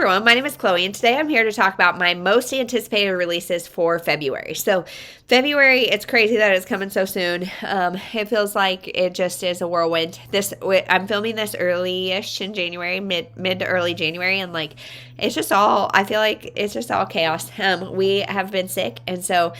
everyone, my name is Chloe, and today I'm here to talk about my most anticipated releases for February. So February, it's crazy that it's coming so soon. It feels like it just is a whirlwind. I'm filming this early-ish in January, mid to early January, and like it's just all, I feel like it's just all chaos. We have been sick, and so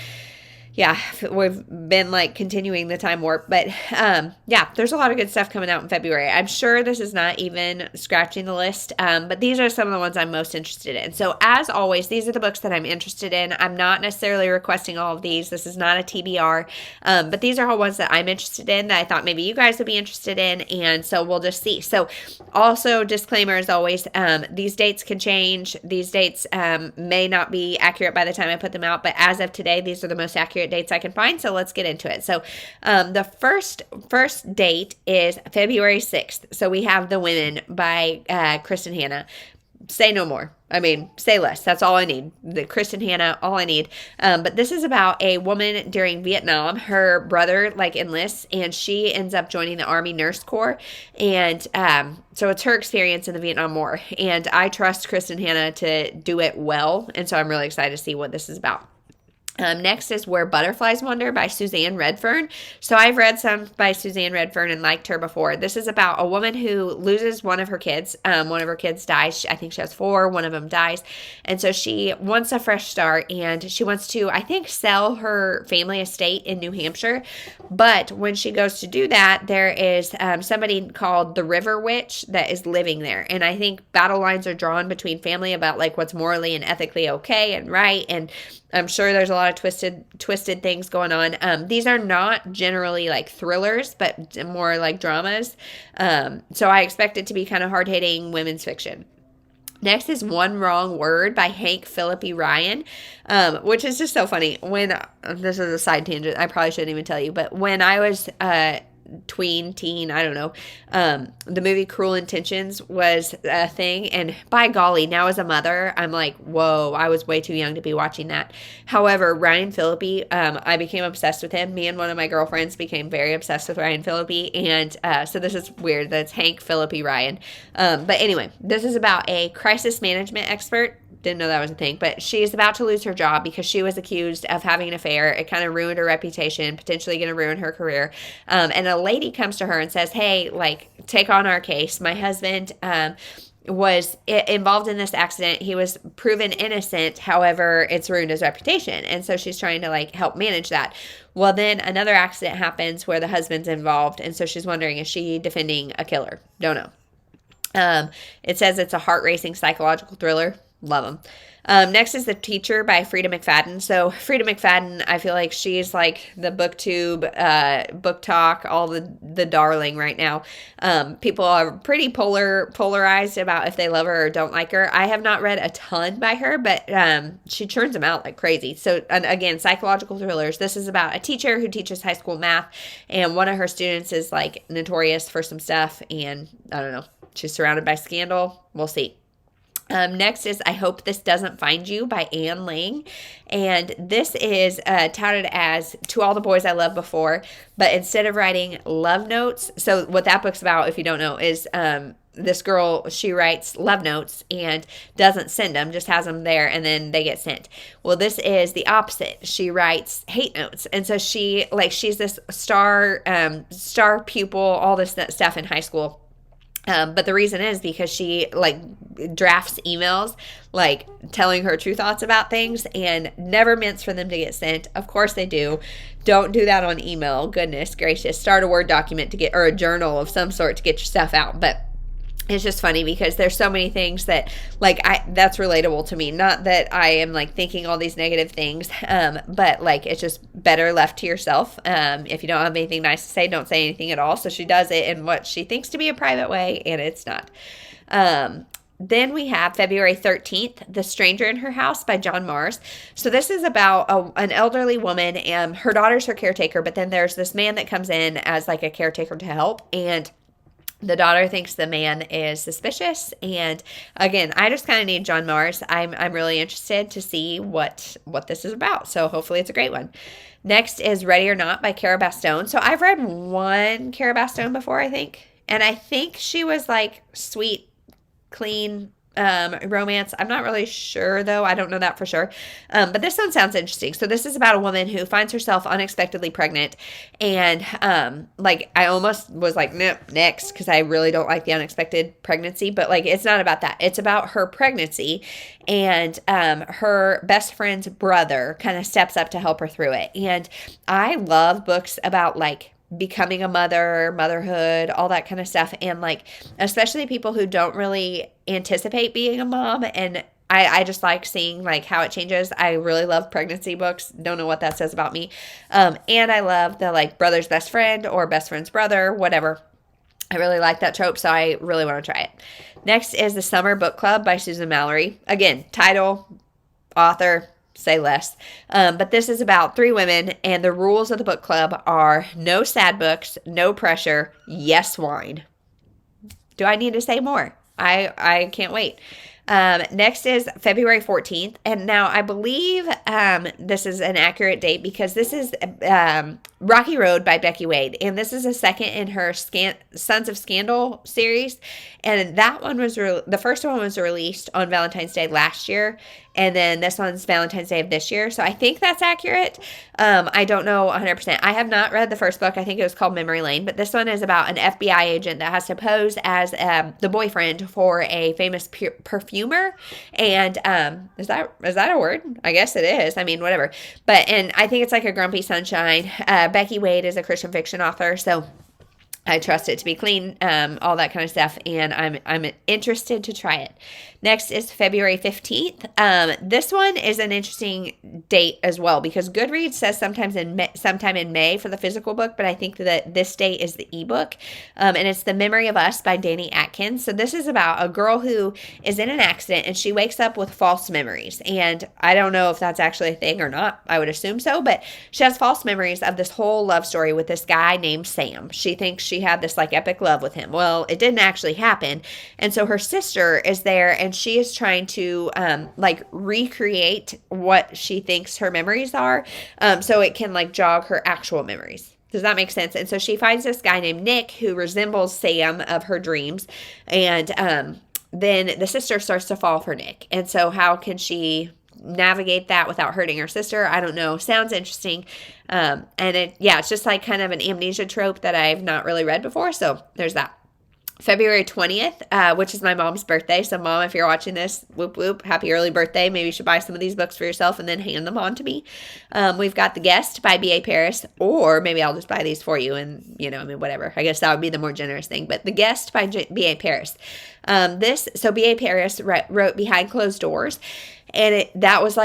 yeah, we've been like continuing the time warp, but yeah, there's a lot of good stuff coming out in February. I'm sure this is not even scratching the list, but these are some of the ones I'm most interested in. So as always, these are the books that I'm interested in. I'm not necessarily requesting all of these. This is not a TBR, but these are all ones that I'm interested in that I thought maybe you guys would be interested in, and so we'll just see. So also, disclaimer as always, these dates can change. These dates may not be accurate by the time I put them out, but as of today, these are the most accurate dates I can find, so let's get into it. So the first date is February 6th. So we have The Women by Kristin Hannah. Say no more. I mean, say less. That's all I need. The Kristin Hannah, all I need. But this is about a woman during Vietnam. Her brother enlists, and she ends up joining the Army Nurse Corps. And so it's her experience in the Vietnam War. And I trust Kristin Hannah to do it well. And so I'm really excited to see what this is about. Next is Where Butterflies Wonder by Suzanne Redfearn. So I've read some by Suzanne Redfearn and liked her before. This is about a woman who loses one of her kids. One of her kids dies. I think she has 4. One of them dies. And so she wants a fresh start, and she wants to, I think, sell her family estate in New Hampshire. But when she goes to do that, there is somebody called the River Witch that is living there. And I think battle lines are drawn between family about what's morally and ethically okay and right. And I'm sure there's a lot of twisted things going on. These are not generally thrillers, but more like dramas. So I expect it to be kind of hard-hitting women's fiction. Next is One Wrong Word by Phillippi Ryan, which is just so funny. This is a side tangent, I probably shouldn't even tell you, but when I was teen, I don't know, the movie Cruel Intentions was a thing, and by golly, now as a mother, I'm like, whoa, I was way too young to be watching that. However, Ryan Phillippi, I became obsessed with him. Me and one of my girlfriends became very obsessed with Ryan Phillippi, and so this is weird that it's Phillippi Ryan. But anyway, this is about a crisis management expert. Didn't know that was a thing, but she's about to lose her job because she was accused of having an affair. It kind of ruined her reputation, potentially going to ruin her career. And a lady comes to her and says, hey, take on our case. My husband was involved in this accident. He was proven innocent. However, it's ruined his reputation. And so she's trying to help manage that. Well, then another accident happens where the husband's involved. And so she's wondering, is she defending a killer? Don't know. It says it's a heart-racing psychological thriller. Love them. Next is The Teacher by Freida McFadden. So Freida McFadden, I feel like she's the booktube, book talk, all the darling right now. People are pretty polarized about if they love her or don't like her. I have not read a ton by her, but she churns them out like crazy. So again, psychological thrillers. This is about a teacher who teaches high school math, and one of her students is notorious for some stuff, and I don't know, she's surrounded by scandal. We'll see. Next is I Hope This Doesn't Find You by Anne Liang. And this is touted as To All the Boys I Loved Before, but instead of writing love notes, so what that book's about, if you don't know, is this girl, she writes love notes and doesn't send them, just has them there, and then they get sent. Well, this is the opposite. She writes hate notes. And so she's this star pupil, all this stuff in high school. But the reason is because she drafts emails telling her true thoughts about things and never meant for them to get sent. Of course they do. Don't do that on email. Goodness gracious. Start a Word document or a journal of some sort to get your stuff out. But it's just funny because there's so many things that that's relatable to me. Not that I am thinking all these negative things, but it's just better left to yourself. If you don't have anything nice to say, don't say anything at all. So she does it in what she thinks to be a private way, and it's not. Then we have February 13th, The Stranger in Her House by John Mars. So this is about an elderly woman, and her daughter's her caretaker, but then there's this man that comes in as a caretaker to help, and the daughter thinks the man is suspicious. And again, I just kind of need John Mars. I'm really interested to see what this is about. So hopefully it's a great one. Next is Ready or Not by Cara Bastone. So I've read one Cara Bastone before, I think. And I think she was sweet, clean, romance. I'm not really sure, though. I don't know that for sure. But this one sounds interesting. So this is about a woman who finds herself unexpectedly pregnant. And I almost was like, nope, next, because I really don't like the unexpected pregnancy. But it's not about that. It's about her pregnancy. And her best friend's brother kind of steps up to help her through it. And I love books about becoming a mother, motherhood, all that kind of stuff. And especially people who don't really anticipate being a mom. And I just like seeing how it changes. I really love pregnancy books. Don't know what that says about me. And I love the brother's best friend or best friend's brother, whatever. I really like that trope, so I really want to try it. Next is The Summer Book Club by Suzanne Mallery. Again, title, author, say less. But this is about 3 women, and the rules of the book club are no sad books, no pressure, yes wine. Do I need to say more? I can't wait. Next is February 14th. And now I believe this is an accurate date because this is Rocky Road by Becky Wade. And this is a second in her Sons of Scandal series. And that one was, the first one was released on Valentine's Day last year. And then this one's Valentine's Day of this year. So I think that's accurate. I don't know 100%. I have not read the first book. I think it was called Memory Lane. But this one is about an FBI agent that has to pose as the boyfriend for a famous perfumer. And is that a word? I guess it is. I mean, whatever. And I think it's like a grumpy sunshine. Becky Wade is a Christian fiction author. So I trust it to be clean, all that kind of stuff, and I'm interested to try it. Next is February 15th. This one is an interesting date as well because Goodreads says sometime in May for the physical book, but I think that this date is the ebook, and it's The Memory of Us by Dani Atkins. So this is about a girl who is in an accident, and she wakes up with false memories, and I don't know if that's actually a thing or not. I would assume so, but she has false memories of this whole love story with this guy named Sam. She thinks she had this epic love with him. Well, it didn't actually happen, and so her sister is there, and she is trying to recreate what she thinks her memories are, so it can jog her actual memories. Does that make sense? And so she finds this guy named Nick who resembles Sam of her dreams, and then the sister starts to fall for Nick. And so how can she navigate that without hurting her sister? I don't know. Sounds interesting. And it's just kind of an amnesia trope that I've not really read before. So there's that. February 20th, which is my mom's birthday. So Mom, if you're watching this, whoop whoop, happy early birthday. Maybe you should buy some of these books for yourself and then hand them on to me. We've got The Guest by B.A. Paris, or maybe I'll just buy these for you and, whatever. I guess that would be the more generous thing. But The Guest by B.A. Paris. B.A. Paris wrote Behind Closed Doors. And that was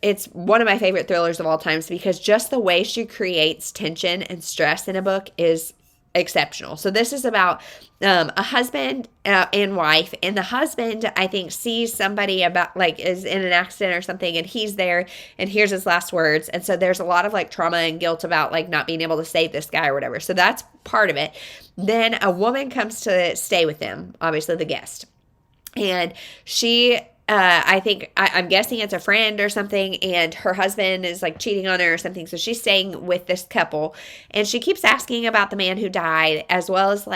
it's one of my favorite thrillers of all times because just the way she creates tension and stress in a book is exceptional. So this is about a husband and wife, and the husband, I think, sees somebody is in an accident or something, and he's there, and here's his last words. And so there's a lot of trauma and guilt about not being able to save this guy or whatever. So that's part of it. Then a woman comes to stay with them, obviously the guest, and she I'm guessing it's a friend or something, and her husband is cheating on her or something. So she's staying with this couple, and she keeps asking about the man who died, as well as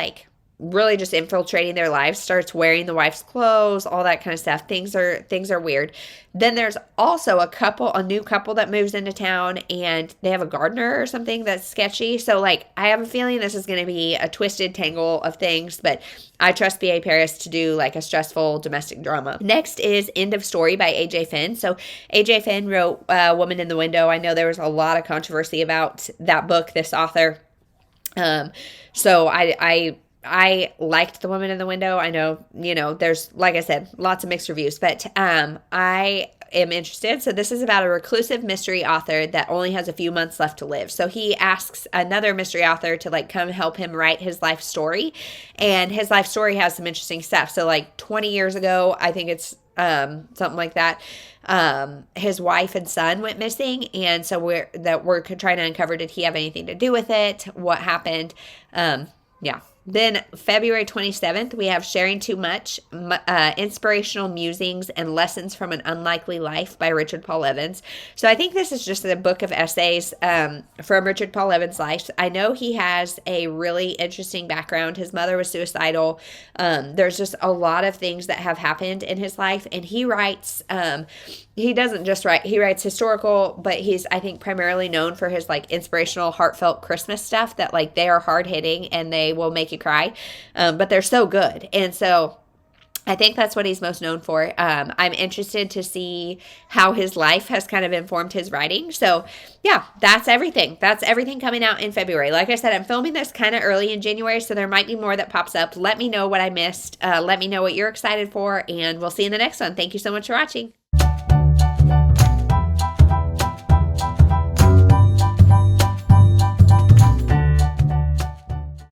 really just infiltrating their lives, starts wearing the wife's clothes, all that kind of stuff. Things are weird. Then there's also a new couple that moves into town, and they have a gardener or something that's sketchy. So I have a feeling this is going to be a twisted tangle of things, but I trust B.A. Paris to do a stressful domestic drama. Next is End of Story by A.J. Finn. So A.J. Finn wrote Woman in the Window. I know there was a lot of controversy about that book, this author. So I liked The Woman in the Window. I know, there's, like I said, lots of mixed reviews, but I am interested. So this is about a reclusive mystery author that only has a few months left to live. So he asks another mystery author to come help him write his life story. And his life story has some interesting stuff. So 20 years ago, I think it's something like that, his wife and son went missing, and so we're trying to uncover, did he have anything to do with it? What happened? Yeah. Then February 27th, we have Sharing Too Much, Inspirational Musings and Lessons from an Unlikely Life by Richard Paul Evans. So I think this is just a book of essays from Richard Paul Evans' life. I know he has a really interesting background. His mother was suicidal. There's just a lot of things that have happened in his life. And he writes, he doesn't just write, he writes historical, but he's, I think, primarily known for his like inspirational, heartfelt Christmas stuff that like they are hard hitting and they will make you cry, but they're so good. And so I think that's what he's most known for. I'm interested to see how his life has kind of informed his writing. So yeah, that's everything. That's everything coming out in February. Like I said, I'm filming this kind of early in January, so there might be more that pops up. Let me know what I missed. Let me know what you're excited for, and we'll see you in the next one. Thank you so much for watching.